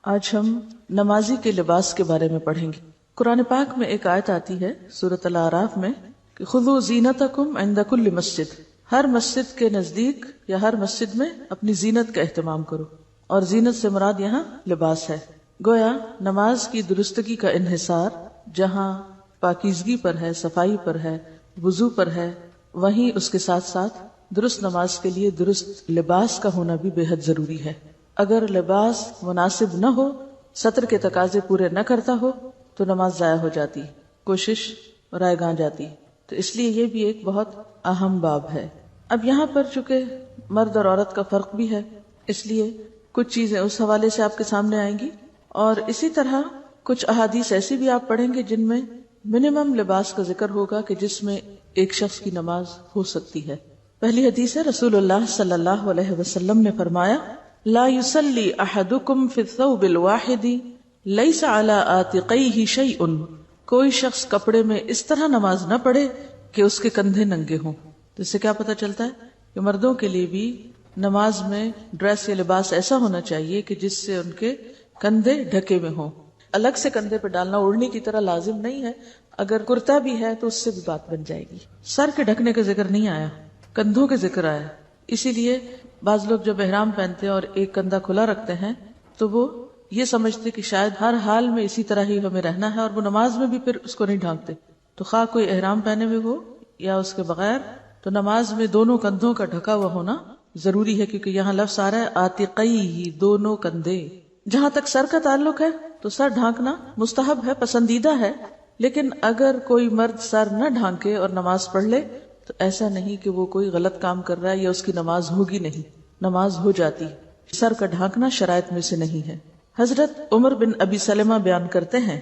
آج ہم نمازی کے لباس کے بارے میں پڑھیں گے۔ قرآن پاک میں ایک آیت آتی ہے سورۃ الاعراف میں کہ خذوا زینتکم عند کل مسجد، ہر مسجد کے نزدیک یا ہر مسجد میں اپنی زینت کا اہتمام کرو، اور زینت سے مراد یہاں لباس ہے۔ گویا نماز کی درستگی کا انحصار جہاں پاکیزگی پر ہے، صفائی پر ہے، وضو پر ہے، وہیں اس کے ساتھ ساتھ درست نماز کے لیے درست لباس کا ہونا بھی بے حد ضروری ہے۔ اگر لباس مناسب نہ ہو، سطر کے تقاضے پورے نہ کرتا ہو تو نماز ضائع ہو جاتی، کوشش رائے گاں جاتی۔ تو اس لیے یہ بھی ایک بہت اہم باب ہے۔ اب یہاں پر چونکہ مرد اور عورت کا فرق بھی ہے، اس لیے کچھ چیزیں اس حوالے سے آپ کے سامنے آئیں گی، اور اسی طرح کچھ احادیث ایسی بھی آپ پڑھیں گے جن میں منیمم لباس کا ذکر ہوگا کہ جس میں ایک شخص کی نماز ہو سکتی ہے۔ پہلی حدیث ہے، رسول اللہ صلی اللہ علیہ وسلم نے فرمایا، لا يصلي احدكم في الثوب الواحد ليس على عاتقيه شيء، کوئی شخص کپڑے میں اس طرح نماز نہ پڑھے کہ اس کے کندھے ننگے ہوں۔ تو اس سے کیا پتہ چلتا ہے کہ مردوں کے لیے بھی نماز میں ڈریس یا لباس ایسا ہونا چاہیے کہ جس سے ان کے کندھے ڈھکے ہوئے ہوں۔ الگ سے کندھے پہ ڈالنا اوڑھنی کی طرح لازم نہیں ہے، اگر کرتا بھی ہے تو اس سے بھی بات بن جائے گی۔ سر کے ڈھکنے کا ذکر نہیں آیا، کندھوں کے ذکر آیا۔ اسی لیے بعض لوگ جب احرام پہنتے ہیں اور ایک کندھا کھلا رکھتے ہیں تو وہ یہ سمجھتے کہ شاید ہر حال میں اسی طرح ہی ہمیں رہنا ہے، اور وہ نماز میں بھی پھر اس کو نہیں ڈھانکتے۔ تو خواہ کوئی احرام پہنے ہوئے ہو یا اس کے بغیر، تو نماز میں دونوں کندھوں کا ڈھکا ہوا ہونا ضروری ہے، کیونکہ یہاں لفظ آ رہا ہے عاتقیہ، دونوں کندھے۔ جہاں تک سر کا تعلق ہے تو سر ڈھانکنا مستحب ہے، پسندیدہ ہے، لیکن اگر کوئی مرد سر نہ ڈھانکے اور نماز پڑھ لے تو ایسا نہیں کہ وہ کوئی غلط کام کر رہا ہے یا اس کی نماز ہوگی نہیں، نماز ہو جاتی۔ سر کا ڈھانکنا شرائط میں سے نہیں ہے۔ حضرت عمر بن ابی سلمہ بیان کرتے ہیں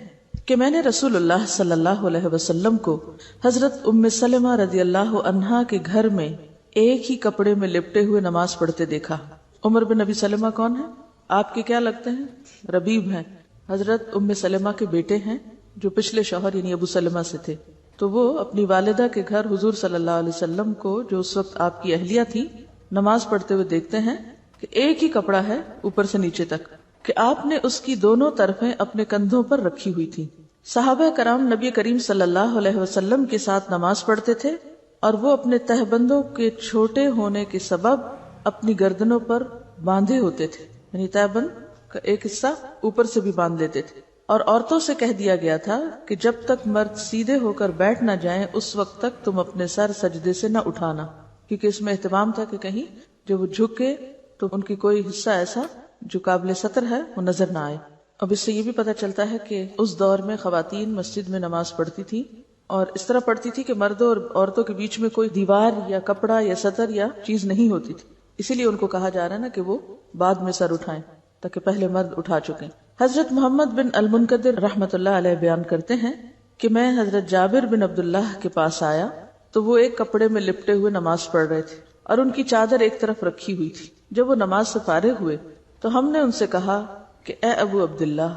کہ میں نے رسول اللہ صلی اللہ علیہ وسلم کو حضرت ام سلمہ رضی اللہ عنہا کے گھر میں ایک ہی کپڑے میں لپٹے ہوئے نماز پڑھتے دیکھا۔ عمر بن ابی سلمہ کون ہے؟ آپ کے کیا لگتے ہیں؟ ربیب ہیں، حضرت ام سلمہ کے بیٹے ہیں، جو پچھلے شوہر یعنی ابو سلمہ سے تھے۔ تو وہ اپنی والدہ کے گھر حضور صلی اللہ علیہ وسلم کو، جو اس وقت آپ کی اہلیہ تھی، نماز پڑھتے ہوئے دیکھتے ہیں کہ ایک ہی کپڑا ہے اوپر سے نیچے تک، کہ آپ نے اس کی دونوں طرفیں اپنے کندھوں پر رکھی ہوئی تھی۔ صحابہ کرام نبی کریم صلی اللہ علیہ وسلم کے ساتھ نماز پڑھتے تھے، اور وہ اپنے تہبندوں کے چھوٹے ہونے کے سبب اپنی گردنوں پر باندھے ہوتے تھے، یعنی تہبند کا ایک حصہ اوپر سے بھی باندھ لیتے تھے۔ اور عورتوں سے کہہ دیا گیا تھا کہ جب تک مرد سیدھے ہو کر بیٹھ نہ جائیں اس وقت تک تم اپنے سر سجدے سے نہ اٹھانا، کیونکہ اس میں اہتمام تھا کہ کہیں جب وہ جھکے تو ان کی کوئی حصہ ایسا جو قابل ستر ہے وہ نظر نہ آئے۔ اب اس سے یہ بھی پتہ چلتا ہے کہ اس دور میں خواتین مسجد میں نماز پڑھتی تھی، اور اس طرح پڑھتی تھی کہ مردوں اور عورتوں کے بیچ میں کوئی دیوار یا کپڑا یا ستر یا چیز نہیں ہوتی تھی۔ اسی لیے ان کو کہا جا رہا ہے نا کہ وہ بعد میں سر اٹھائیں، تاکہ پہلے مرد اٹھا چکیں۔ حضرت محمد بن المنکدر رحمۃ اللہ علیہ بیان کرتے ہیں کہ میں حضرت جابر بن عبداللہ کے پاس آیا تو وہ ایک کپڑے میں لپٹے ہوئے نماز پڑھ رہے تھے، اور ان کی چادر ایک طرف رکھی ہوئی تھی۔ جب وہ نماز سے فارغ ہوئے تو ہم نے ان سے کہا کہ اے ابو عبداللہ،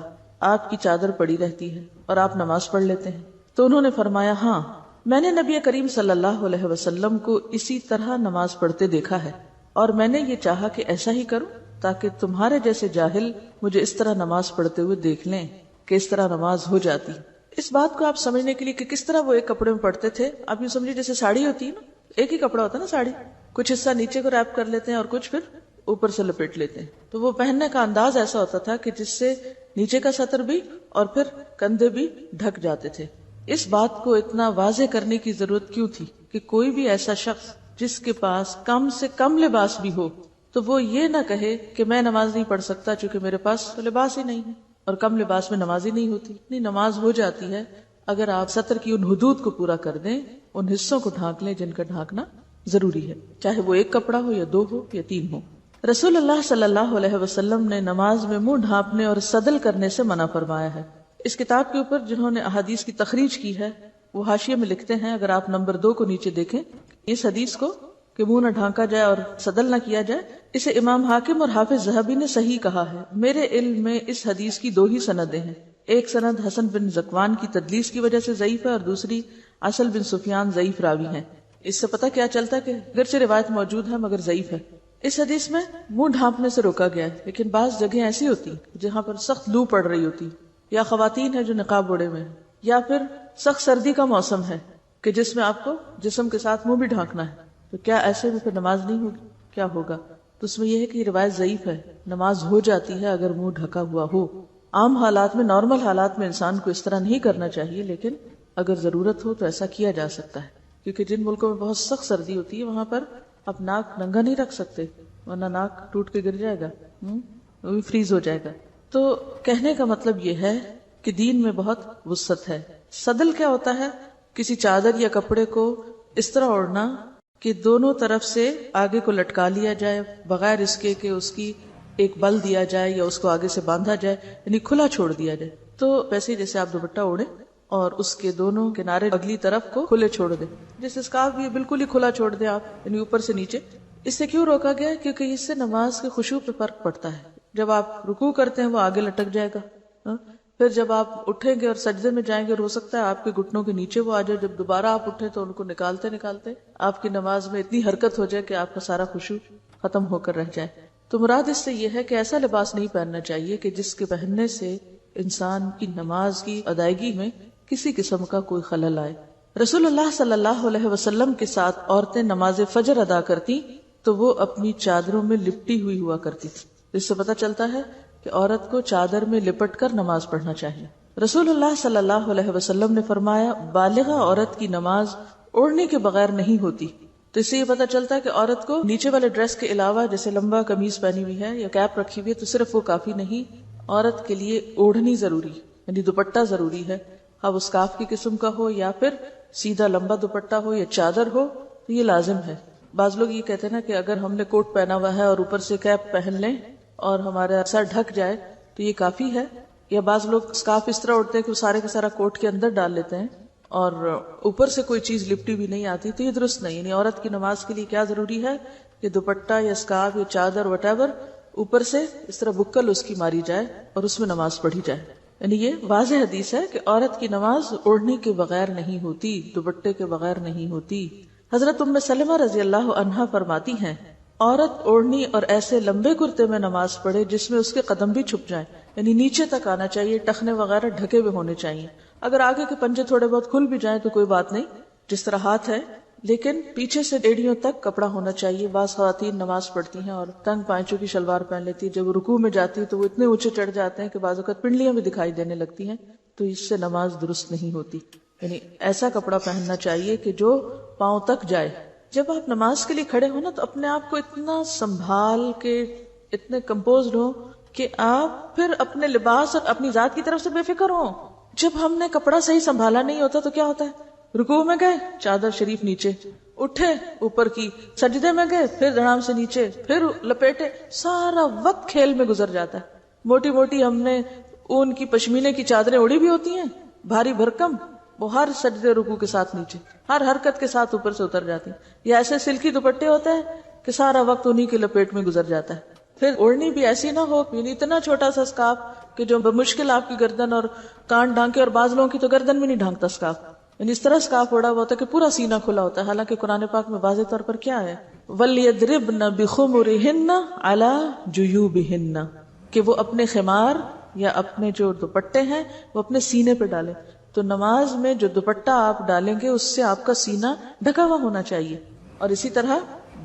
آپ کی چادر پڑی رہتی ہے اور آپ نماز پڑھ لیتے ہیں؟ تو انہوں نے فرمایا، ہاں، میں نے نبی کریم صلی اللہ علیہ وسلم کو اسی طرح نماز پڑھتے دیکھا ہے، اور میں نے یہ چاہا کہ ایسا ہی کروں تاکہ تمہارے جیسے جاہل مجھے اس طرح نماز پڑھتے ہوئے دیکھ لیں کہ اس طرح نماز ہو جاتی۔ اس بات کو آپ سمجھنے کے لیے کہ کس طرح وہ ایک کپڑے میں پڑھتے تھے، آپ یہ سمجھے جیسے ساڑی ہوتی ہے نا، ایک ہی کپڑا ہوتا ہے نا ساڑی، کچھ حصہ نیچے کو ریپ کر لیتے ہیں اور کچھ پھر اوپر سے لپیٹ لیتے ہیں۔ تو وہ پہننے کا انداز ایسا ہوتا تھا کہ جس سے نیچے کا سطر بھی اور پھر کندھے بھی ڈھک جاتے تھے۔ اس بات کو اتنا واضح کرنے کی ضرورت کیوں تھی کہ کوئی بھی ایسا شخص جس کے پاس کم سے کم لباس بھی ہو تو وہ یہ نہ کہے کہ میں نماز نہیں پڑھ سکتا چونکہ میرے پاس تو لباس ہی نہیں ہے، اور کم لباس میں نماز ہی نہیں ہوتی۔ نہیں، نماز ہو جاتی ہے اگر آپ سطر کی ان حدود کو پورا کر دیں، ان حصوں کو ڈھانک لیں جن کا ڈھانکنا ضروری ہے، چاہے وہ ایک کپڑا ہو یا دو ہو یا تین ہو۔ رسول اللہ صلی اللہ علیہ وسلم نے نماز میں منہ ڈھانپنے اور صدل کرنے سے منع فرمایا ہے۔ اس کتاب کے اوپر جنہوں نے احادیث کی تخریج کی ہے وہ حاشیے میں لکھتے ہیں، اگر آپ نمبر 2 کو نیچے دیکھیں، اس حدیث کو کہ منہ نہ ڈھانکا جائے اور صدل نہ کیا جائے، اسے امام حاکم اور حافظ ذہبی نے صحیح کہا ہے۔ میرے علم میں اس حدیث کی 2 ہی سندیں ہیں، ایک سند حسن بن ذکوان کی تدلیس کی وجہ سے ضعیف ہے، اور دوسری اصل بن سفیان ضعیف راوی ہیں۔ اس سے پتہ کیا چلتا ہے کہ اگرچہ روایت موجود ہے مگر ضعیف ہے۔ اس حدیث میں منہ ڈھانپنے سے روکا گیا ہے، لیکن بعض جگہیں ایسی ہوتی جہاں پر سخت لو پڑ رہی ہوتی، یا خواتین ہیں جو نقاب اوڑے ہوئے ہیں، یا پھر سخت سردی کا موسم ہے کہ جس میں آپ کو جسم کے ساتھ منہ بھی ڈھانکنا ہے، تو کیا ایسے میں پھر نماز نہیں ہوگی؟ کیا ہوگا؟ تو اس میں یہ ہے کہ یہ روایت ضعیف ہے، نماز ہو جاتی ہے اگر منہ ڈھکا ہوا ہو۔ عام حالات میں، نارمل حالات میں انسان کو اس طرح نہیں کرنا چاہیے، لیکن اگر ضرورت ہو تو ایسا کیا جا سکتا ہے، کیونکہ جن ملکوں میں بہت سخت سردی ہوتی ہے وہاں پر آپ ناک ننگا نہیں رکھ سکتے، ورنہ ناک ٹوٹ کے گر جائے گا، وہ بھی فریز ہو جائے گا۔ تو کہنے کا مطلب یہ ہے کہ دین میں بہت وسعت ہے۔ صدل کیا ہوتا ہے؟ کسی چادر یا کپڑے کو اس طرح اوڑھنا کہ دونوں طرف سے آگے کو لٹکا لیا جائے بغیر اس کے کہ اس کی ایک بل دیا جائے یا اس کو آگے سے باندھا جائے، یعنی کھلا چھوڑ دیا جائے۔ تو ویسے جیسے آپ دوپٹہ اوڑھیں اور اس کے دونوں کنارے اگلی طرف کو کھلے چھوڑ دیں، جیسے اسکارف بھی بالکل ہی کھلا چھوڑ دیں آپ، یعنی اوپر سے نیچے۔ اس سے کیوں روکا گیا ہے؟ کیونکہ اس سے نماز کے خشوع پہ فرق پڑتا ہے۔ جب آپ رکوع کرتے ہیں وہ آگے لٹک جائے گا، پھر جب آپ اٹھیں گے اور سجدے میں جائیں گے اور ہو سکتا ہے آپ کے گھٹنوں کے نیچے وہ آ جائے، جب دوبارہ آپ اٹھیں تو ان کو نکالتے نکالتے آپ کی نماز میں اتنی حرکت ہو جائے کہ آپ کا سارا خشوع ختم ہو کر رہ جائے۔ تو مراد اس سے یہ ہے کہ ایسا لباس نہیں پہننا چاہیے کہ جس کے پہننے سے انسان کی نماز کی ادائیگی میں کسی قسم کا کوئی خلل آئے۔ رسول اللہ صلی اللہ علیہ وسلم کے ساتھ عورتیں نماز فجر ادا کرتی تو وہ اپنی چادروں میں لپٹی ہوئی ہوا کرتی تھی۔ اس سے پتہ چلتا ہے کہ عورت کو چادر میں لپٹ کر نماز پڑھنا چاہیے۔ رسول اللہ صلی اللہ علیہ وسلم نے فرمایا، بالغہ عورت کی نماز اوڑھنے کے بغیر نہیں ہوتی۔ تو اس سے یہ پتہ چلتا ہے کہ عورت کو نیچے والے ڈریس کے علاوہ جیسے لمبا قمیض پہنی ہوئی ہے یا کیپ رکھی ہوئی ہے تو صرف وہ کافی نہیں، عورت کے لیے اوڑھنی ضروری، یعنی دوپٹہ ضروری ہے، اب اس اسکارف کی قسم کا ہو یا پھر سیدھا لمبا دوپٹہ ہو یا چادر ہو، تو یہ لازم ہے۔ بعض لوگ یہ کہتے ہیں نا کہ اگر ہم نے کوٹ پہنا ہوا ہے اور اوپر سے کیپ پہن لیں اور ہمارا سر ڈھک جائے تو یہ کافی ہے، یا بعض لوگ اسکارف اس طرح اڑتے ہیں کہ وہ سارے کا سارا کوٹ کے اندر ڈال لیتے ہیں اور اوپر سے کوئی چیز لپٹی بھی نہیں آتی، تو یہ درست نہیں۔ یعنی عورت کی نماز کے لیے کیا ضروری ہے کہ دوپٹہ یا اسکارف یا چادر وٹ ایور اوپر سے اس طرح بکل اس کی ماری جائے اور اس میں نماز پڑھی جائے۔ یعنی یہ واضح حدیث ہے کہ عورت کی نماز اوڑھنے کے بغیر نہیں ہوتی، دوپٹے کے بغیر نہیں ہوتی۔ حضرت ام سلمہ رضی اللہ عنہا فرماتی ہیں، عورت اوڑھنی اور ایسے لمبے کرتے میں نماز پڑھے جس میں اس کے قدم بھی چھپ جائیں، یعنی نیچے تک آنا چاہیے، ٹخنے وغیرہ ڈھکے ہوئے ہونے چاہیے۔ اگر آگے کے پنجے تھوڑے بہت کھل بھی جائیں تو کوئی بات نہیں، جس طرح ہاتھ ہے، لیکن پیچھے سے ایڑیوں تک کپڑا ہونا چاہیے۔ بعض خواتین نماز پڑھتی ہیں اور تنگ پائچوں کی شلوار پہن لیتی ہے، جب رکوع میں جاتی ہے تو وہ اتنے اونچے چڑھ جاتے ہیں کہ بعض اوقات پنڈلیاں بھی دکھائی دینے لگتی ہیں، تو اس سے نماز درست نہیں ہوتی۔ یعنی ایسا کپڑا پہننا چاہیے کہ جو پاؤں تک جائے۔ جب آپ نماز کے لیے کھڑے ہو نا تو اپنے آپ کو اتنا سنبھال کے، اتنے کمپوزڈ ہو کہ آپ پھر اپنے لباس اور اپنی ذات کی طرف سے بے فکر ہو۔ جب ہم نے کپڑا صحیح سنبھالا نہیں ہوتا تو کیا ہوتا ہے؟ رکوع میں گئے چادر شریف نیچے، اٹھے اوپر کی، سجدے میں گئے پھر دھڑام سے نیچے، پھر لپیٹے، سارا وقت کھیل میں گزر جاتا ہے۔ موٹی موٹی ہم نے اون کی پشمینے کی چادریں اڑی بھی ہوتی ہیں، بھاری بھرکم، وہ ہر سجدے رکوع کے ساتھ نیچے، ہر حرکت کے ساتھ اوپر سے اتر جاتی ہیں۔ یا ایسے سلکی دوپٹے ہوتے ہیں کہ سارا وقت انہی کے لپیٹ میں گزر جاتا ہے۔ پھر اوڑھنی بھی ایسی نہ ہو، یعنی اتنا چھوٹا سا اسکارف کہ جو بمشکل آپ کی گردن اور کان ڈھانکے، اور بعض لوگوں کی تو گردن بھی نہیں ڈھانکتا اسکارف، یعنی اس طرح اسکارف اوڑا ہوا ہوتا ہے کہ پورا سینہ کھلا ہوتا ہے۔ حالانکہ قرآن پاک میں واضح طور پر کیا ہے، وَلْيَضْرِبْنَ بِخُمُرِهِنَّ عَلَى جُيُوبِهِنَّ، کہ وہ اپنے خمار یا اپنے جو دوپٹے ہیں وہ اپنے سینے پہ ڈالیں۔ تو نماز میں جو دوپٹہ آپ ڈالیں گے اس سے آپ کا سینہ ڈھکا ہوا ہونا چاہیے، اور اسی طرح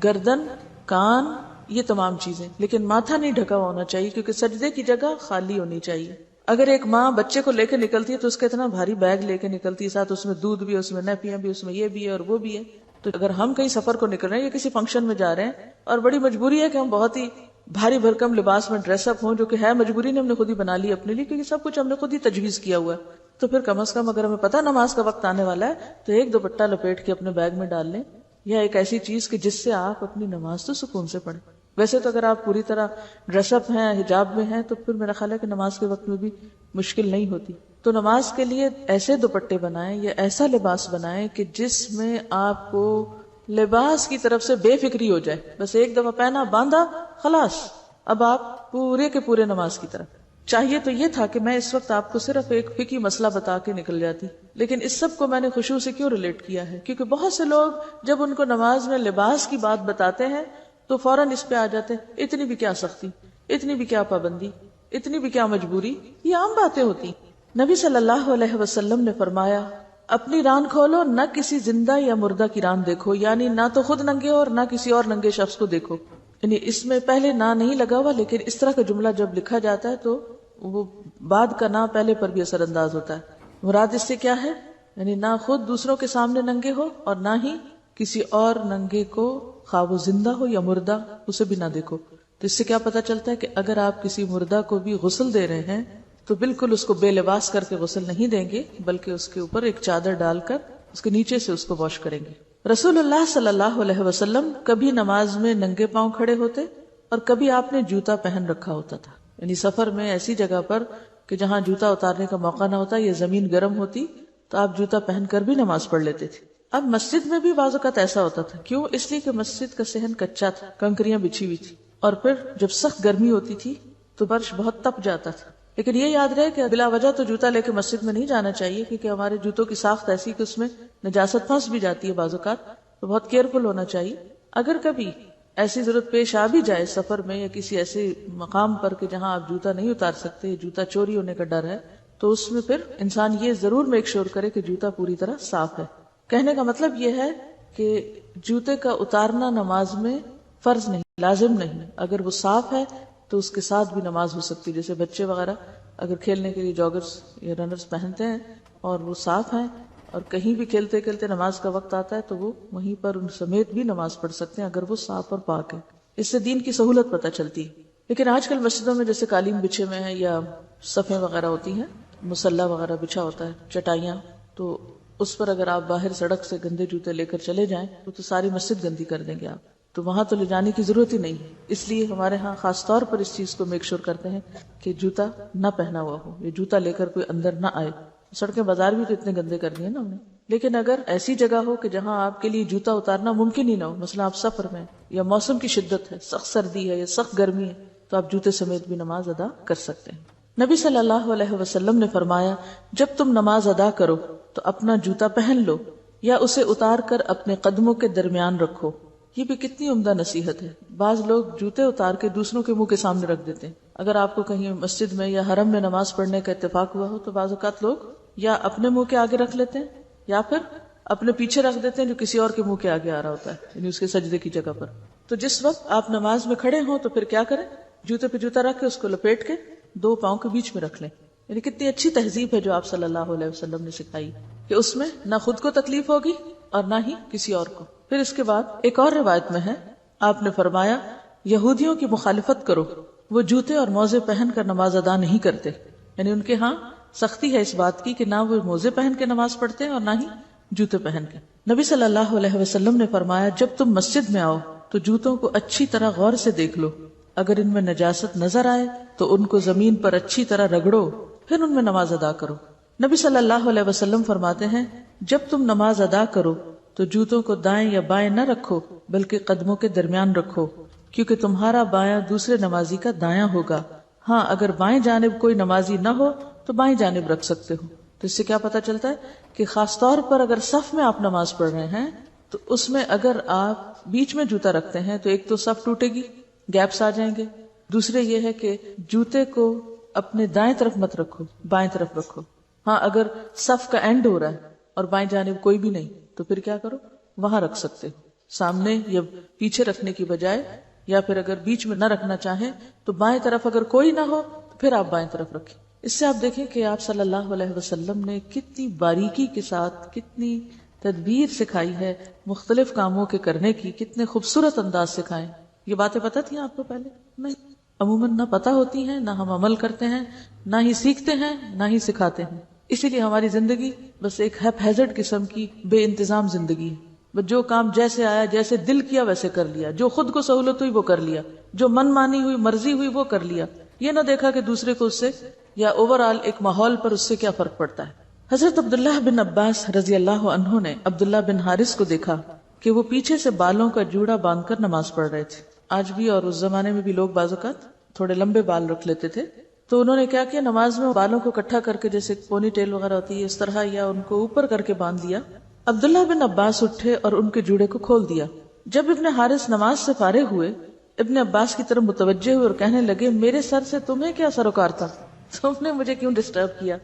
گردن، کان، یہ تمام چیزیں، لیکن ماتھا نہیں ڈھکا ہوا ہونا چاہیے کیونکہ سجدے کی جگہ خالی ہونی چاہیے۔ اگر ایک ماں بچے کو لے کے نکلتی ہے تو اس کا اتنا بھاری بیگ لے کے نکلتی ہے، ساتھ اس میں دودھ بھی، اس میں نیپیاں بھی، اس میں یہ بھی ہے اور وہ بھی ہے۔ تو اگر ہم کہیں سفر کو نکل رہے ہیں یا کسی فنکشن میں جا رہے ہیں اور بڑی مجبوری ہے کہ ہم بہت ہی بھاری بھرکم لباس میں ڈریس اپ ہوں، جو کہ ہے مجبوری نے ہم نے خود ہی بنا لی اپنے لیے، کیونکہ سب کچھ ہم نے خود ہی تجویز کیا ہوا ہے، تو پھر کم از کم اگر ہمیں پتہ نماز کا وقت آنے والا ہے تو ایک دوپٹہ لپیٹ کے اپنے بیگ میں ڈال لیں، یا ایک ایسی چیز کہ جس سے آپ اپنی نماز تو سکون سے پڑھیں۔ ویسے تو اگر آپ پوری طرح ڈریس اپ ہیں، حجاب میں ہیں، تو پھر میرا خیال ہے کہ نماز کے وقت میں بھی مشکل نہیں ہوتی۔ تو نماز کے لیے ایسے دوپٹے بنائیں یا ایسا لباس بنائیں کہ جس میں آپ کو لباس کی طرف سے بے فکری ہو جائے، بس ایک دفعہ پہنا، باندھا، خلاص، اب آپ پورے کے پورے نماز کی طرف۔ چاہیے تو یہ تھا کہ میں اس وقت آپ کو صرف ایک فقہی مسئلہ بتا کے نکل جاتی، لیکن اس سب کو میں نے خشوع سے کیوں ریلیٹ کیا ہے؟ کیونکہ بہت سے لوگ جب ان کو نماز میں لباس کی بات بتاتے ہیں تو فوراً اس پہ آ جاتے ہیں اتنی بھی کیا سختی، اتنی بھی کیا پابندی، اتنی بھی کیا مجبوری، یہ عام باتیں ہوتی. نبی صلی اللہ علیہ وسلم نے فرمایا اپنی ران کھولو، نہ کسی زندہ یا مردہ کی ران دیکھو، یعنی نہ تو خود ننگے ہو اور نہ کسی اور ننگے شخص کو دیکھو. یعنی اس میں پہلے نہ نہیں لگا ہوا، لیکن اس طرح کا جملہ جب لکھا جاتا ہے تو وہ بعد کا نہ پہلے پر بھی اثر انداز ہوتا ہے. مراد اس سے کیا ہے؟ یعنی نہ خود دوسروں کے سامنے ننگے ہو اور نہ ہی کسی اور ننگے کو، خواہ وہ زندہ ہو یا مردہ، اسے بھی نہ دیکھو. تو اس سے کیا پتا چلتا ہے کہ اگر آپ کسی مردہ کو بھی غسل دے رہے ہیں تو بالکل اس کو بے لباس کر کے غسل نہیں دیں گے، بلکہ اس کے اوپر ایک چادر ڈال کر اس کے نیچے سے اس کو واش کریں گے. رسول اللہ صلی اللہ علیہ وسلم کبھی نماز میں ننگے پاؤں کھڑے ہوتے اور کبھی آپ نے جوتا پہن رکھا ہوتا تھا. یعنی سفر میں ایسی جگہ پر کہ جہاں جوتا اتارنے کا موقع نہ ہوتا یا زمین گرم ہوتی تو آپ جوتا پہن کر بھی نماز پڑھ لیتے تھے. اب مسجد میں بھی بعض اوقات ایسا ہوتا تھا. کیوں؟ اس لیے کہ مسجد کا صحن کچا تھا، کنکریاں بچھی ہوئی تھی، اور پھر جب سخت گرمی ہوتی تھی تو فرش بہت تپ جاتا تھا. لیکن یہ یاد رہے کہ بلا وجہ تو جوتا لے کے مسجد میں نہیں جانا چاہیے، کیونکہ ہمارے جوتوں کی ساخت ایسی کہ اس میں نجاست پھنس بھی جاتی ہے بعض اوقات، تو بہت کیئرفل ہونا چاہیے. اگر کبھی ایسی ضرورت پیش آ بھی جائے سفر میں یا کسی ایسے مقام پر کہ جہاں آپ جوتا نہیں اتار سکتے، جوتا چوری ہونے کا ڈر ہے، تو اس میں پھر انسان یہ ضرور میک شور کرے کہ جوتا پوری طرح صاف ہے. کہنے کا مطلب یہ ہے کہ جوتے کا اتارنا نماز میں فرض نہیں، لازم نہیں. اگر وہ صاف ہے تو اس کے ساتھ بھی نماز ہو سکتی. جیسے بچے وغیرہ اگر کھیلنے کے لیے جاگرز یا رنرز پہنتے ہیں اور وہ صاف ہیں اور کہیں بھی کھیلتے کھیلتے نماز کا وقت آتا ہے تو وہ وہیں پر ان سمیت بھی نماز پڑھ سکتے ہیں اگر وہ صاف اور پاک ہے. اس سے دین کی سہولت پتہ چلتی ہے. لیکن آج کل مسجدوں میں جیسے قالین بچھے ہوئے ہیں یا صفیں وغیرہ ہوتی ہیں، مصلی وغیرہ بچھا ہوتا ہے، چٹائیاں، تو اس پر اگر آپ باہر سڑک سے گندے جوتے لے کر چلے جائیں تو ساری مسجد گندی کر دیں گے آپ. تو وہاں تو لے جانے کی ضرورت ہی نہیں ہے. اس لیے ہمارے ہاں خاص طور پر اس چیز کو میک شور کرتے ہیں کہ جوتا نہ پہنا ہوا ہو، یہ جوتا لے کر کوئی اندر نہ آئے. سڑکیں بازار بھی تو اتنے گندے کر دیے نا ہم نے. لیکن اگر ایسی جگہ ہو کہ جہاں آپ کے لیے جوتا اتارنا ممکن ہی نہ ہو، مثلا آپ سفر میں یا موسم کی شدت ہے، سخت سردی ہے یا سخت گرمی ہے، تو آپ جوتے سمیت بھی نماز ادا کر سکتے ہیں. نبی صلی اللہ علیہ وسلم نے فرمایا جب تم نماز ادا کرو تو اپنا جوتا پہن لو یا اسے اتار کر اپنے قدموں کے درمیان رکھو. یہ بھی کتنی عمدہ نصیحت ہے. بعض لوگ جوتے اتار کے دوسروں کے منہ کے سامنے رکھ دیتے ہیں. اگر آپ کو کہیں مسجد میں یا حرم میں نماز پڑھنے کا اتفاق ہوا ہو تو بعض اوقات لوگ یا اپنے منہ کے آگے رکھ لیتے ہیں یا پھر اپنے پیچھے رکھ دیتے ہیں جو کسی اور کے منہ کے آگے آ رہا ہوتا ہے، یعنی اس کے سجدے کی جگہ پر. تو جس وقت آپ نماز میں کھڑے ہوں تو پھر کیا کریں؟ جوتے پہ جوتا رکھ کے اس کو لپیٹ کے دو پاؤں کے بیچ میں رکھ لیں. یعنی کتنی اچھی تہذیب ہے جو آپ صلی اللہ علیہ وسلم نے سکھائی کہ اس میں نہ خود کو تکلیف ہوگی اور نہ ہی کسی اور کو. پھر اس کے بعد ایک اور روایت میں ہے آپ نے فرمایا یہودیوں کی مخالفت کرو، وہ جوتے اور موزے پہن کر نماز ادا نہیں کرتے. یعنی ان کے ہاں سختی ہے اس بات کی کہ نہ وہ موزے پہن کے نماز پڑھتے ہیں اور نہ ہی جوتے پہن کے. نبی صلی اللہ علیہ وسلم نے فرمایا جب تم مسجد میں آؤ تو جوتوں کو اچھی طرح غور سے دیکھ لو، اگر ان میں نجاست نظر آئے تو ان کو زمین پر اچھی طرح رگڑو، پھر ان میں نماز ادا کرو. نبی صلی اللہ علیہ وسلم فرماتے ہیں جب تم نماز ادا کرو تو جوتوں کو دائیں یا بائیں نہ رکھو بلکہ قدموں کے درمیان رکھو، کیونکہ تمہارا بایاں دوسرے نمازی کا دایاں ہوگا. ہاں اگر بائیں جانب کوئی نمازی نہ ہو تو بائیں جانب رکھ سکتے ہو. تو اس سے کیا پتا چلتا ہے کہ خاص طور پر اگر صف میں آپ نماز پڑھ رہے ہیں تو اس میں اگر آپ بیچ میں جوتا رکھتے ہیں تو ایک تو صف ٹوٹے گی، گیپس آ جائیں گے. دوسرے یہ ہے کہ جوتے کو اپنے دائیں طرف مت رکھو، بائیں طرف رکھو. ہاں اگر صف کا اینڈ ہو رہا ہے اور بائیں جانب کوئی بھی نہیں تو پھر کیا کرو، وہاں رکھ سکتے ہو، سامنے یا پیچھے رکھنے کی بجائے. یا پھر اگر بیچ میں نہ رکھنا چاہیں تو بائیں طرف اگر کوئی نہ ہو تو پھر آپ بائیں طرف رکھیں. اس سے آپ دیکھیں کہ آپ صلی اللہ علیہ وسلم نے کتنی باریکی کے ساتھ کتنی تدبیر سکھائی ہے مختلف کاموں کے کرنے کی، کتنے خوبصورت انداز سکھائے. یہ باتیں پتہ تھیں آپ کو پہلے؟ نہیں، عموماً نہ پتہ ہوتی ہیں، نہ ہم عمل کرتے ہیں، نہ ہی سیکھتے ہیں، نہ ہی سکھاتے ہیں. اسی لیے ہماری زندگی بس ایک ہیپ ہیزرڈ قسم کی بے انتظام زندگی ہے. بس جو کام جیسے آیا، جیسے دل کیا ویسے کر لیا، جو خود کو سہولت ہوئی وہ کر لیا، جو من مانی ہوئی، مرضی ہوئی وہ کر لیا. یہ نہ دیکھا کہ دوسرے کو اس سے یا اوور آل ایک ماحول پر اس سے کیا فرق پڑتا ہے. حضرت عبداللہ بن عباس رضی اللہ عنہ نے عبداللہ بن حارث کو دیکھا کہ وہ پیچھے سے بالوں کا جوڑا باندھ کر نماز پڑھ رہے تھے. آج بھی اور اس زمانے میں بھی لوگ بعض اوقات تھوڑے لمبے بال رکھ لیتے تھے. تو انہوں نے کیا کیا، نماز میں بالوں کو اکٹھا کر کے جیسے پونی ٹیل وغیرہ ہوتی ہے اس طرح، یا ان کو اوپر کر کے باندھ دیا. عبداللہ بن عباس اٹھے اور ان کے جوڑے کو کھول دیا. جب ابن حارث نماز سے فارغ ہوئے، ابن عباس کی طرف متوجہ ہوئے اور کہنے لگے میرے سر سے تمہیں کیا سروکار تھا، تم نے مجھے کیوں ڈسٹرب کیا؟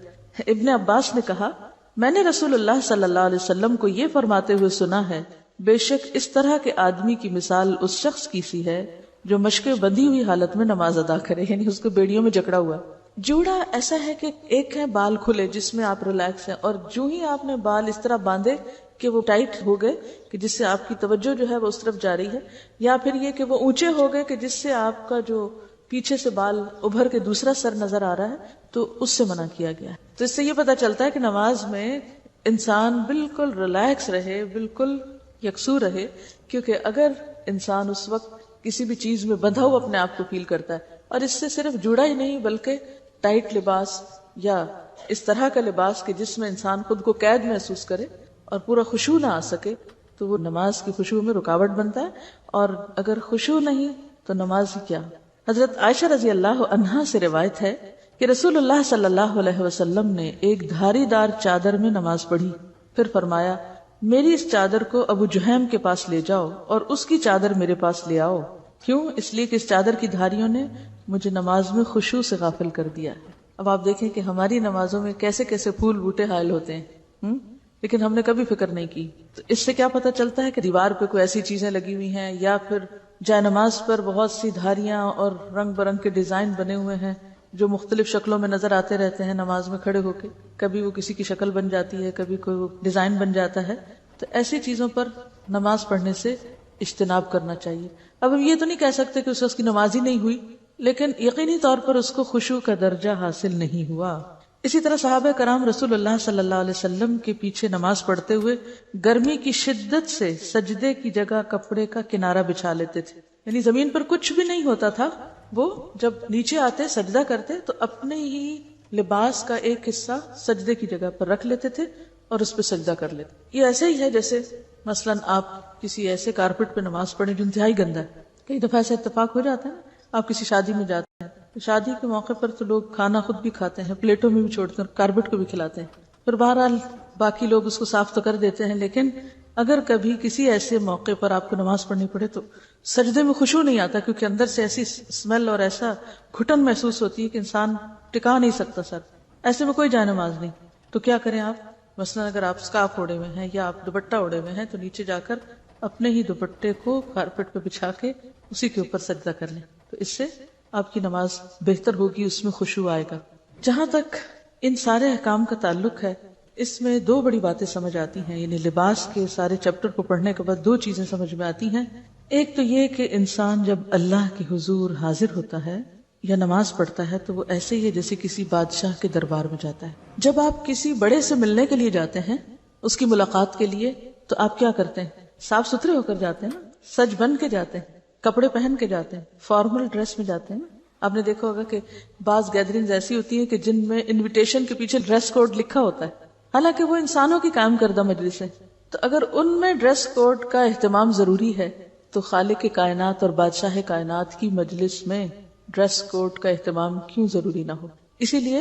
ابن عباس نے کہا میں نے رسول اللہ صلی اللہ علیہ وسلم کو یہ فرماتے ہوئے سنا ہے، بے شک اس طرح کے آدمی کی مثال اس شخص کی سی ہے جو مشقیں بندھی ہوئی حالت میں نماز ادا کرے، یعنی اس کو بیڑیوں میں جکڑا ہوا۔ جوڑا ایسا ہے کہ ایک ہے بال کھلے جس میں آپ ریلیکس ہیں، اور جو ہی آپ نے بال اس طرح باندھے کہ وہ ٹائٹ ہو گئے کہ جس سے آپ کی توجہ جو ہے وہ اس طرف جا رہی ہے، یا پھر یہ کہ وہ اونچے ہو گئے کہ جس سے آپ کا جو پیچھے سے بال ابھر کے دوسرا سر نظر آ رہا ہے، تو اس سے منع کیا گیا ہے۔ تو اس سے یہ پتہ چلتا ہے کہ نماز میں انسان بالکل ریلیکس رہے، بالکل یکسو رہے، کیونکہ اگر انسان اس وقت کسی بھی چیز میں بندھا ہوا اپنے آپ کو فیل کرتا ہے، اور اس سے صرف جڑا ہی نہیں بلکہ ٹائٹ لباس یا اس طرح کا لباس کہ جس میں انسان خود کو قید محسوس کرے اور پورا خشوع نہ آ سکے، تو وہ نماز کی خشوع میں رکاوٹ بنتا ہے، اور اگر خشوع نہیں تو نماز ہی کیا۔ حضرت عائشہ رضی اللہ عنہا سے روایت ہے کہ رسول اللہ صلی اللہ علیہ وسلم نے ایک دھاری دار چادر میں نماز پڑھی، پھر فرمایا میری اس چادر کو ابو جہیم کے پاس لے جاؤ اور اس کی چادر میرے پاس لے آؤ۔ کیوں؟ اس لیے کہ اس چادر کی دھاریوں نے مجھے نماز میں خشوع سے غافل کر دیا ہے۔ اب آپ دیکھیں کہ ہماری نمازوں میں کیسے کیسے پھول بوٹے حائل ہوتے ہیں، لیکن ہم نے کبھی فکر نہیں کی۔ تو اس سے کیا پتہ چلتا ہے کہ دیوار پہ کوئی ایسی چیزیں لگی ہوئی ہیں، یا پھر جائے نماز پر بہت سی دھاریاں اور رنگ برنگ کے ڈیزائن بنے ہوئے ہیں جو مختلف شکلوں میں نظر آتے رہتے ہیں نماز میں کھڑے ہو کے، کبھی وہ کسی کی شکل بن جاتی ہے، کبھی کوئی ڈیزائن بن جاتا ہے۔ تو ایسی چیزوں پر نماز پڑھنے سے اجتناب کرنا چاہیے۔ اب ہم یہ تو نہیں کہہ سکتے کہ اس کی نماز ہی نہیں ہوئی، لیکن یقینی طور پر اس کو خشوع کا درجہ حاصل نہیں ہوا۔ اسی طرح صحابہ کرام رسول اللہ صلی اللہ علیہ وسلم کے پیچھے نماز پڑھتے ہوئے گرمی کی شدت سے سجدے کی جگہ کپڑے کا کنارہ بچھا لیتے تھے، یعنی زمین پر کچھ بھی نہیں ہوتا تھا، وہ جب نیچے آتے سجدہ کرتے تو اپنے ہی لباس کا ایک حصہ سجدے کی جگہ پر رکھ لیتے تھے اور اس پہ سجدہ کر لیتے۔ یہ ایسے ہی ہے جیسے مثلا آپ کسی ایسے کارپٹ پہ نماز پڑھیں جو انتہائی گندا ہے۔ کئی دفعہ ایسا اتفاق ہو جاتا ہے نا، آپ کسی شادی میں جاتے ہیں تو شادی کے موقع پر تو لوگ کھانا خود بھی کھاتے ہیں، پلیٹوں میں بھی چھوڑتے ہیں، کارپٹ کو بھی کھلاتے ہیں، پھر بہرحال باقی لوگ اس کو صاف تو کر دیتے ہیں، لیکن اگر کبھی کسی ایسے موقع پر آپ کو نماز پڑھنی پڑے تو سجدے میں خشوع نہیں آتا، کیونکہ اندر سے ایسی اسمیل اور ایسا گھٹن محسوس ہوتی ہے کہ انسان ٹکا نہیں سکتا سر۔ ایسے میں کوئی جائے نماز نہیں، تو کیا کریں آپ؟ مثلا اگر آپ اسکارف اوڑے ہوئے ہیں یا آپ دوپٹہ اوڑے ہوئے ہیں تو نیچے جا کر اپنے ہی دوپٹے کو کارپٹ پہ بچھا کے اسی کے اوپر سجدہ کر لیں، تو اس سے آپ کی نماز بہتر ہوگی، اس میں خشوع آئے گا۔ جہاں تک ان سارے احکام کا تعلق ہے، اس میں دو بڑی باتیں سمجھ آتی ہیں، یعنی لباس کے سارے چیپٹر کو پڑھنے کے بعد دو چیزیں سمجھ میں آتی ہیں۔ ایک تو یہ کہ انسان جب اللہ کے حضور حاضر ہوتا ہے یا نماز پڑھتا ہے تو وہ ایسے ہی ہے جیسے کسی بادشاہ کے دربار میں جاتا ہے۔ جب آپ کسی بڑے سے ملنے کے لیے جاتے ہیں، اس کی ملاقات کے لیے، تو آپ کیا کرتے ہیں؟ صاف ستھرے ہو کر جاتے ہیں نا، سج بن کے جاتے ہیں، کپڑے پہن کے جاتے ہیں، فارمل ڈریس میں جاتے ہیں نا۔ آپ نے دیکھا ہوگا کہ بعض گیدرنگز ایسی ہوتی ہیں کہ جن میں انویٹیشن کے پیچھے ڈریس کوڈ لکھا ہوتا ہے، حالانکہ وہ انسانوں کی قائم کردہ مجلس ہے۔ تو اگر ان میں ڈریس کوڈ کا اہتمام ضروری ہے تو خالق کائنات اور بادشاہ کائنات کی مجلس میں ڈریس کوڈ کا اہتمام کیوں ضروری نہ ہو؟ اسی لیے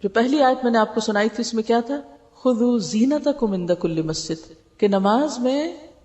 جو پہلی آیت میں نے آپ کو سنائی تھی اس میں کیا تھا؟ خذوا زینتکم عند کل مسجد، کہ نماز میں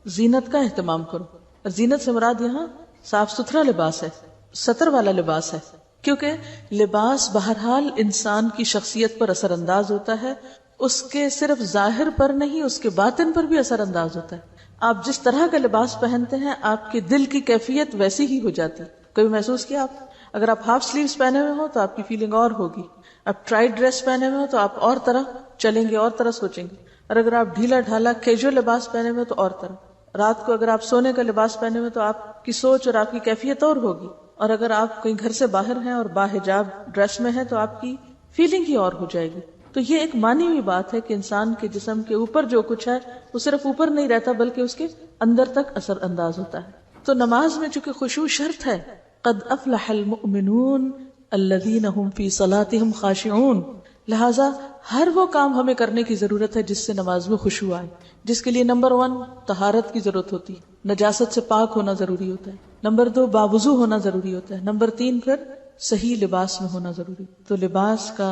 زینت کا اہتمام کرو، اور زینت سے مراد یہاں صاف ستھرا لباس ہے، ستر والا لباس ہے، کیونکہ لباس بہرحال انسان کی شخصیت پر اثر انداز ہوتا ہے، اس کے صرف ظاہر پر نہیں اس کے باطن پر بھی اثر انداز ہوتا ہے۔ آپ جس طرح کا لباس پہنتے ہیں آپ کے دل کی کیفیت ویسی ہی ہو جاتی ہے۔ کبھی محسوس کیا آپ؟ اگر آپ ہاف سلیوز پہنے ہوئے ہو تو آپ کی فیلنگ اور ہوگی، آپ ٹائٹ ڈریس پہنے ہوئے ہو تو آپ اور طرح چلیں گے، اور طرح سوچیں گے، اور اگر آپ ڈھیلا ڈھالا کیجول لباس پہنے ہوئے تو اور طرح۔ رات کو اگر آپ سونے کا لباس پہنے ہوئے تو آپ کی سوچ اور آپ کی کیفیت اور ہوگی، اور اگر آپ کہیں گھر سے باہر ہیں اور باحجاب ڈریس میں ہیں تو آپ کی فیلنگ ہی اور ہو جائے گی۔ تو یہ ایک مانی ہوئی بات ہے کہ انسان کے جسم کے اوپر جو کچھ ہے وہ صرف اوپر نہیں رہتا بلکہ اس کے اندر تک اثر انداز ہوتا ہے۔ تو نماز میں چونکہ خشوع شرط ہے، قد افلح المؤمنون الذین هم فی صلاتهم خاشعون، لہذا ہر وہ کام ہمیں کرنے کی ضرورت ہے جس سے نماز میں خشوع آئے، جس کے لیے نمبر 1 طہارت کی ضرورت ہوتی ہے، نجاست سے پاک ہونا ضروری ہوتا ہے، نمبر 2 باوضو ہونا ضروری ہوتا ہے، نمبر 3 پھر صحیح لباس میں ہونا ضروری۔ تو لباس کا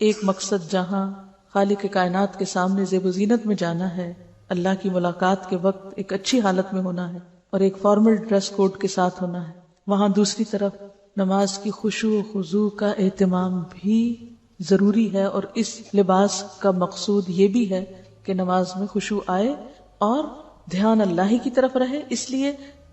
ایک مقصد جہاں خالق کائنات کے سامنے زیب و زینت میں جانا ہے، اللہ کی ملاقات کے وقت ایک اچھی حالت میں ہونا ہے، اور ایک فارمل ڈریس کوڈ کے ساتھ ہونا ہے. وہاں دوسری طرف نماز کی خشوع و خضوع کا اہتمام بھی ضروری ہے، اور اس لباس کا مقصود یہ بھی ہے کہ نماز میں خشوع آئے اور دھیان اللہ ہی کی طرف رہے. اس لیے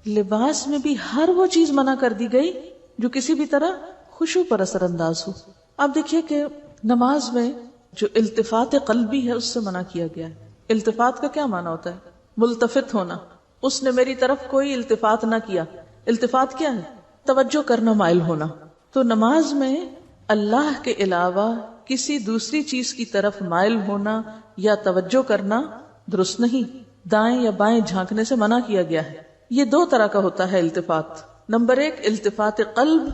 لباس میں بھی ہر وہ چیز منع کر دی گئی جو کسی بھی طرح خشوع پر اثر انداز ہو. آپ دیکھیے کہ نماز میں جو التفات قلبی ہے اس سے منع کیا گیا ہے. التفات کا کیا معنی ہوتا ہے؟ ملتفت ہونا. اس نے میری طرف کوئی التفات نہ کیا. التفات کیا ہے؟ توجہ کرنا، مائل ہونا. تو نماز میں اللہ کے علاوہ کسی دوسری چیز کی طرف مائل ہونا یا توجہ کرنا درست نہیں. دائیں یا بائیں جھانکنے سے منع کیا گیا ہے. یہ دو طرح کا ہوتا ہے التفات. نمبر 1 التفات قلب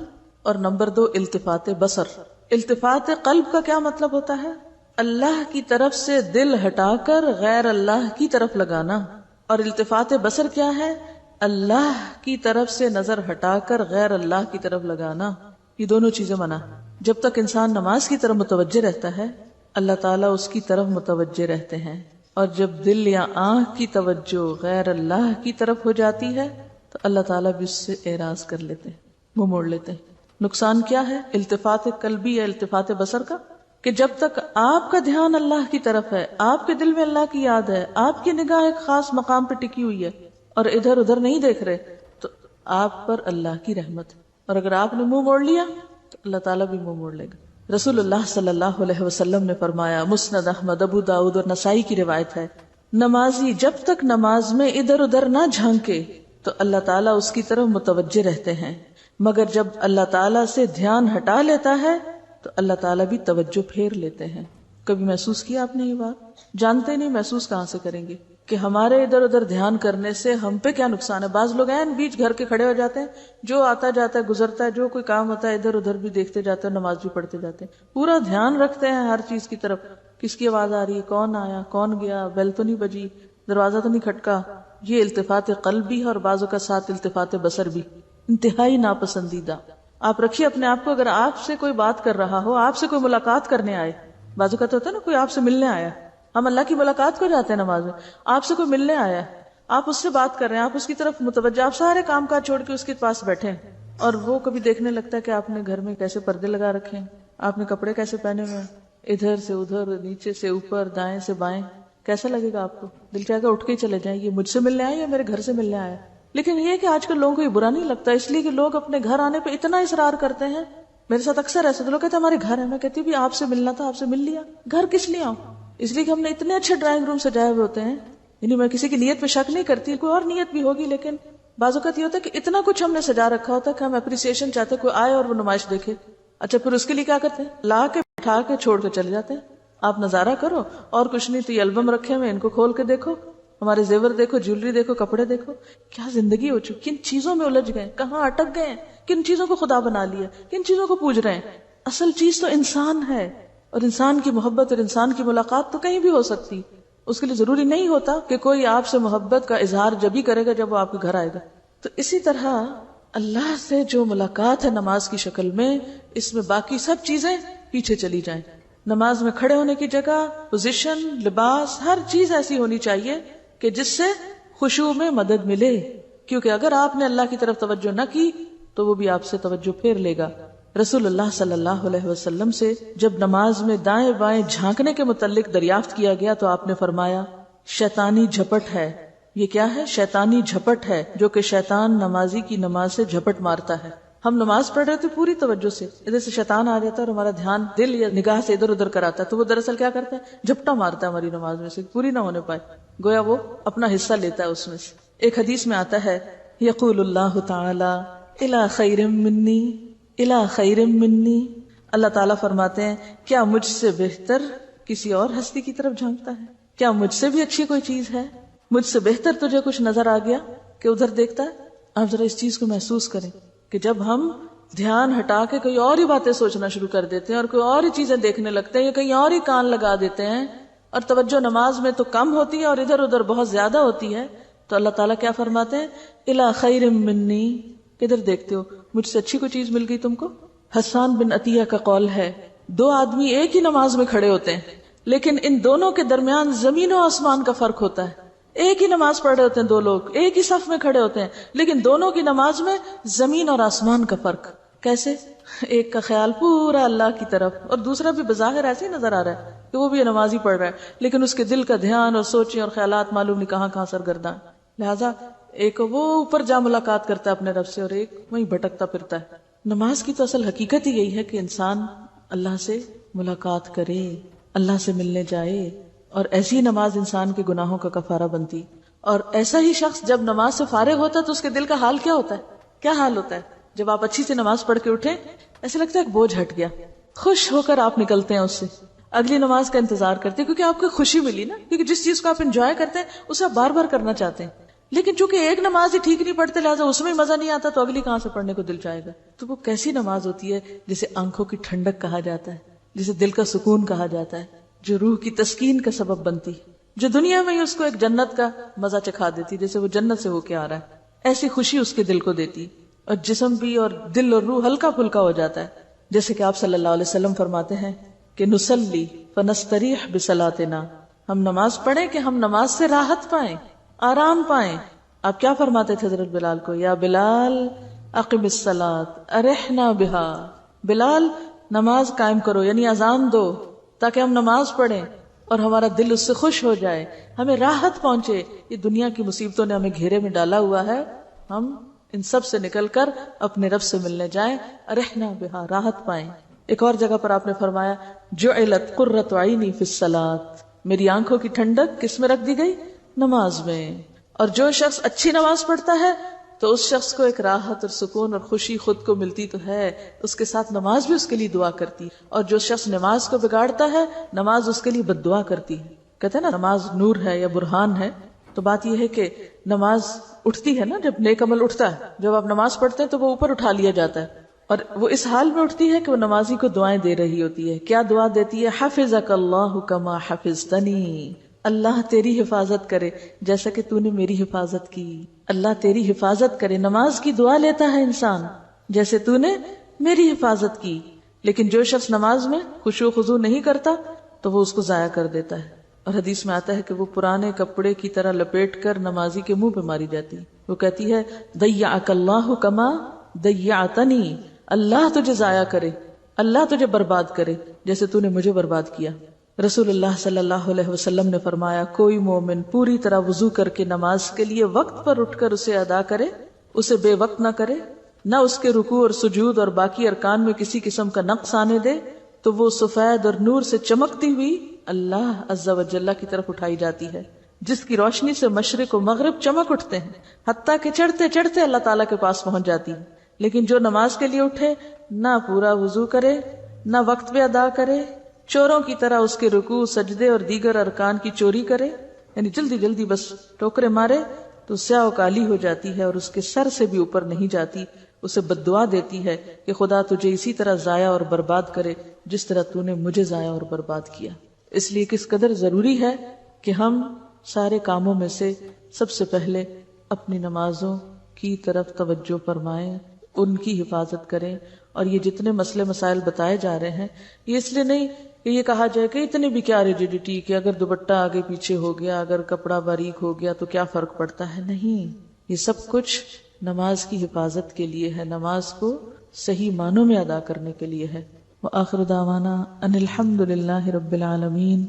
اور نمبر 2 التفات بصر. التفات قلب کا کیا مطلب ہوتا ہے؟ اللہ کی طرف سے دل ہٹا کر غیر اللہ کی طرف لگانا. اور التفات بصر کیا ہے؟ اللہ کی طرف سے نظر ہٹا کر غیر اللہ کی طرف لگانا. یہ دونوں چیزیں منع. جب تک انسان نماز کی طرف متوجہ رہتا ہے اللہ تعالیٰ اس کی طرف متوجہ رہتے ہیں، اور جب دل یا آنکھ کی توجہ غیر اللہ کی طرف ہو جاتی ہے تو اللہ تعالیٰ بھی اس سے اعراض کر لیتے ہیں، منہ موڑ لیتے ہیں. نقصان کیا ہے التفات قلبی یا التفات بصر کا؟ کہ جب تک آپ کا دھیان اللہ کی طرف ہے، آپ کے دل میں اللہ کی یاد ہے، آپ کی نگاہ ایک خاص مقام پہ ٹکی ہوئی ہے اور ادھر ادھر نہیں دیکھ رہے، تو آپ پر اللہ کی رحمت ہے. اور اگر آپ نے منہ موڑ لیا تو اللہ تعالیٰ بھی منہ موڑ لے گا. رسول اللہ صلی اللہ علیہ وسلم نے فرمایا، مسند احمد، ابو داؤد اور نسائی کی روایت ہے، نمازی جب تک نماز میں ادھر ادھر نہ جھانکے تو اللہ تعالیٰ اس کی طرف متوجہ رہتے ہیں، مگر جب اللہ تعالیٰ سے دھیان ہٹا لیتا ہے تو اللہ تعالیٰ بھی توجہ پھیر لیتے ہیں. کبھی محسوس کیا آپ نے یہ بات؟ جانتے نہیں، محسوس کہاں سے کریں گے کہ ہمارے ادھر ادھر دھیان کرنے سے ہم پہ کیا نقصان ہے. بعض لوگ ہیں بیچ گھر کے کھڑے ہو جاتے ہیں، جو آتا جاتا ہے گزرتا ہے، جو کوئی کام ہوتا ہے ادھر ادھر بھی دیکھتے جاتے ہیں، نماز بھی پڑھتے جاتے ہیں، پورا دھیان رکھتے ہیں ہر چیز کی طرف. کس کی آواز آ رہی ہے، کون آیا، کون گیا، بیل تو نہیں بجی، دروازہ تو نہیں کھٹکا. یہ التفات قلبی ہے اور بعضوں کا ساتھ التفات بصر بھی انتہائی ناپسندیدہ. آپ رکھیے اپنے آپ کو، اگر آپ سے کوئی بات کر رہا ہو، آپ سے کوئی ملاقات کرنے آئے، بعضوں کا تو ہوتا ہے نا کوئی آپ سے ملنے آیا، ہم اللہ کی ملاقات کو جاتے ہیں نماز میں، آپ سے کوئی ملنے آیا، آپ اس سے بات کر رہے ہیں، آپ اس کی طرف متوجہ، آپ سارے کام کاج چھوڑ کے اس کے پاس بیٹھے ہیں، اور وہ کبھی دیکھنے لگتا ہے کہ آپ نے گھر میں کیسے پردے لگا رکھے ہیں، آپ نے کپڑے کیسے پہنے ہوئے ہیں، ادھر سے ادھر، نیچے سے اوپر، دائیں سے بائیں. کیسا لگے گا آپ کو؟ دل چاہے گا اٹھ کے چلے جائیں، یہ مجھ سے ملنے آئے یا میرے گھر سے ملنے آیا. لیکن یہ کہ آج کل لوگوں کو یہ برا نہیں لگتا، اس لیے کہ لوگ اپنے گھر آنے پہ اتنا اصرار کرتے ہیں. میرے ساتھ اکثر ایسا تو لوگ کہتے ہیں ہمارے گھر ہے، میں کہتی ہوں بھی آپ سے ملنا تھا، آپ سے مل لیا. گھر کس لیے آؤں؟ اس لیے کہ ہم نے اتنے اچھے ڈرائنگ روم سجائے ہوئے ہوتے ہیں. یعنی میں کسی کی نیت پہ شک نہیں کرتی، کوئی اور نیت بھی ہوگی، لیکن بعض اوقات یہ ہوتا ہے کہ اتنا کچھ ہم نے سجا رکھا ہوتا ہے کہ ہم اپریسیشن چاہتے ہیں، کوئی آئے اور وہ نمائش دیکھے. اچھا پھر اس کے لیے کیا کرتے ہیں؟ لا کے اٹھا کے چھوڑ کے چلے جاتے ہیں. آپ نظارہ کرو، اور کچھ نہیں تو یہ البم رکھے ہوئے، ان کو کھول کے دیکھو، ہمارے زیور دیکھو، جیولری دیکھو، کپڑے دیکھو. کیا زندگی ہو چکی، کن چیزوں میں الجھ گئے، کہاں اٹک گئے، کن چیزوں کو خدا بنا لیا، کن چیزوں کو پوج رہے ہیں. اصل چیز تو انسان ہے، اور انسان کی محبت اور انسان کی ملاقات تو کہیں بھی ہو سکتی. اس کے لیے ضروری نہیں ہوتا کہ کوئی آپ سے محبت کا اظہار جب ہی کرے گا جب وہ آپ کے گھر آئے گا. تو اسی طرح اللہ سے جو ملاقات ہے نماز کی شکل میں، اس میں باقی سب چیزیں پیچھے چلی جائیں. نماز میں کھڑے ہونے کی جگہ، پوزیشن، لباس، ہر چیز ایسی ہونی چاہیے کہ جس سے خشوع میں مدد ملے، کیونکہ اگر آپ نے اللہ کی طرف توجہ نہ کی تو وہ بھی آپ سے توجہ پھیر لے گا. رسول اللہ صلی اللہ علیہ وسلم سے جب نماز میں دائیں بائیں جھانکنے کے متعلق دریافت کیا گیا تو آپ نے فرمایا، شیطانی جھپٹ ہے. یہ کیا ہے؟ شیطانی جھپٹ ہے، جو کہ شیطان نمازی کی نماز سے جھپٹ مارتا ہے. ہم نماز پڑھ رہے تھے پوری توجہ سے، ادھر سے شیطان آ جاتا ہے اور ہمارا دھیان دل یا نگاہ سے ادھر ادھر کراتا ہے، تو وہ دراصل کیا کرتا ہے؟ جھپٹا مارتا ہے ہماری نماز میں سے، پوری نہ ہونے پائے، گویا وہ اپنا حصہ لیتا ہے اس میں سے. ایک حدیث میں آتا ہے، یقول اللہ تعالی الی خیر منی الی خیر منی، اللہ تعالیٰ فرماتے ہیں کیا مجھ سے بہتر کسی اور ہستی کی طرف جھانکتا ہے؟ کیا مجھ سے بھی اچھی کوئی چیز ہے؟ مجھ سے بہتر تجھے کچھ نظر آ گیا کہ ادھر دیکھتا ہے؟ آپ ذرا اس چیز کو محسوس کریں کہ جب ہم دھیان ہٹا کے کوئی اور ہی باتیں سوچنا شروع کر دیتے ہیں اور کوئی اور ہی چیزیں دیکھنے لگتے ہیں یا کہیں اور ہی کان لگا دیتے ہیں اور توجہ نماز میں تو کم ہوتی ہے اور ادھر ادھر بہت زیادہ ہوتی ہے، تو اللہ تعالیٰ کیا فرماتے ہیں؟ الی خیر منی، کدھر دیکھتے ہو؟ مجھ سے اچھی کوئی چیز مل گئی تم کو. حسان بن عطیہ کا قول ہے، دو آدمی ایک ہی نماز میں کھڑے ہوتے ہیں لیکن ان دونوں کے درمیان زمین و آسمان کا فرق ہوتا ہے. ایک ہی نماز پڑھ رہے ہوتے ہیں دو لوگ، ایک ہی صف میں کھڑے ہوتے ہیں، لیکن دونوں کی نماز میں زمین اور آسمان کا فرق. کیسے؟ ایک کا خیال پورا اللہ کی طرف، اور دوسرا بھی بظاہر ایسے ہی نظر آ رہا ہے کہ وہ بھی نماز ہی پڑھ رہا ہے، لیکن اس کے دل کا دھیان اور سوچیں اور خیالات معلوم نہیں کہاں کہاں سرگرداں. لہذا ایک وہ اوپر جا ملاقات کرتا ہے اپنے رب سے، اور ایک وہیں بھٹکتا پھرتا ہے. نماز کی تو اصل حقیقت ہی یہی ہے کہ انسان اللہ سے ملاقات کرے، اللہ سے ملنے جائے، اور ایسی نماز انسان کے گناہوں کا کفارہ بنتی. اور ایسا ہی شخص جب نماز سے فارغ ہوتا ہے تو اس کے دل کا حال کیا ہوتا ہے؟ کیا حال ہوتا ہے؟ جب آپ اچھی سے نماز پڑھ کے اٹھیں، ایسے لگتا ہے ایک بوجھ ہٹ گیا، خوش ہو کر آپ نکلتے ہیں اس سے، اگلی نماز کا انتظار کرتے ہیں، کیونکہ آپ کو خوشی ملی نا، کیونکہ جس چیز کو آپ انجوائے کرتے ہیں اسے آپ بار بار کرنا چاہتے ہیں. لیکن چونکہ ایک نماز ہی ٹھیک نہیں پڑھتے، لہٰذا اس میں مزہ نہیں آتا، تو اگلی کہاں سے پڑھنے کو دل چاہے گا؟ تو وہ کیسی نماز ہوتی ہے جسے آنکھوں کی ٹھنڈک کہا جاتا ہے، جسے دل کا سکون کہا جاتا ہے، جو روح کی تسکین کا سبب بنتی، جو دنیا میں ہی اس کو ایک جنت کا مزہ چکھا دیتی، جیسے وہ جنت سے ہو کے آ رہا ہے. ایسی خوشی اس کے دل کو دیتی، اور جسم بھی اور دل اور روح ہلکا پھلکا ہو جاتا ہے. جیسے کہ آپ صلی اللہ علیہ وسلم فرماتے ہیں کہ نصلی فنستریح بصلاتنا، ہم نماز پڑھیں کہ ہم نماز سے راحت پائیں، آرام پائیں. آپ کیا فرماتے تھے حضرت بلال کو؟ یا بلال اقم الصلاۃ ارحنا بہا، بلال نماز قائم کرو، یعنی اذان دو تاکہ ہم نماز پڑھیں اور ہمارا دل اس سے خوش ہو جائے، ہمیں راحت پہنچے. یہ دنیا کی مصیبتوں نے ہمیں گھیرے میں ڈالا ہوا ہے، ہم ان سب سے نکل کر اپنے رب سے ملنے جائیں، ارحنا بہا، راحت پائیں. ایک اور جگہ پر آپ نے فرمایا جعلت قرۃ عینی فی الصلاۃ، میری آنکھوں کی ٹھنڈک کس میں رکھ دی گئی؟ نماز میں. اور جو شخص اچھی نماز پڑھتا ہے تو اس شخص کو ایک راحت اور سکون اور خوشی خود کو ملتی تو ہے، اس کے ساتھ نماز بھی اس کے لیے دعا کرتی. اور جو شخص نماز کو بگاڑتا ہے، نماز اس کے لیے بد دعا کرتی ہے. کہتے ہیں نا نماز نور ہے یا برہان ہے. تو بات یہ ہے کہ نماز اٹھتی ہے نا، جب نیک عمل اٹھتا ہے، جب آپ نماز پڑھتے ہیں تو وہ اوپر اٹھا لیا جاتا ہے، اور وہ اس حال میں اٹھتی ہے کہ وہ نمازی کو دعائیں دے رہی ہوتی ہے. کیا دعا دیتی ہے؟ حفظک اللہ کما حفظتنی، اللہ تیری حفاظت کرے جیسا کہ تو نے میری حفاظت کی. اللہ تیری حفاظت کرے، نماز کی دعا لیتا ہے انسان جیسے تو نے میری حفاظت کی. لیکن جو شخص نماز میں خشوع و خضوع نہیں کرتا تو وہ اس کو ضائع کر دیتا ہے. اور حدیث میں آتا ہے کہ وہ پرانے کپڑے کی طرح لپیٹ کر نمازی کے منہ پہ ماری جاتی. وہ کہتی ہے ضیعک اللہ کما ضیعتنی، اللہ تجھے ضائع کرے، اللہ تجھے برباد کرے جیسے تو نے مجھے برباد کیا. رسول اللہ صلی اللہ علیہ وسلم نے فرمایا کوئی مومن پوری طرح وضو کر کے نماز کے لیے وقت پر اٹھ کر اسے ادا کرے، اسے بے وقت نہ کرے، نہ اس کے رکوع اور سجود اور باقی ارکان میں کسی قسم کا نقص آنے دے، تو وہ سفید اور نور سے چمکتی ہوئی اللہ عز و جل کی طرف اٹھائی جاتی ہے، جس کی روشنی سے مشرق و مغرب چمک اٹھتے ہیں، حتیٰ کہ چڑھتے چڑھتے اللہ تعالیٰ کے پاس پہنچ جاتی ہے. لیکن جو نماز کے لیے اٹھے، نہ پورا وضو کرے، نہ وقت پہ ادا کرے، چوروں کی طرح اس کے رکوع، سجدے اور دیگر ارکان کی چوری کرے، یعنی جلدی جلدی بس ٹوکرے مارے، تو سیاہ و کالی ہو جاتی ہے اور اس کے سر سے بھی اوپر نہیں جاتی. اسے بد دعا دیتی ہے کہ خدا تجھے اسی طرح ضائع اور برباد کرے جس طرح تو نے مجھے ضائع اور برباد کیا. اس لیے کس قدر ضروری ہے کہ ہم سارے کاموں میں سے سب سے پہلے اپنی نمازوں کی طرف توجہ فرمائیں، ان کی حفاظت کریں. اور یہ جتنے مسئلے مسائل بتائے جا رہے ہیں، یہ اس لیے نہیں کہ یہ کہا جائے کہ اتنی بھی کیا ریجیڈیٹی کہ اگر دوپٹہ آگے پیچھے ہو گیا، اگر کپڑا باریک ہو گیا تو کیا فرق پڑتا ہے. نہیں، یہ سب کچھ نماز کی حفاظت کے لیے ہے، نماز کو صحیح معنوں میں ادا کرنے کے لیے ہے. وآخر دعوانا ان الحمد للہ رب العالمین.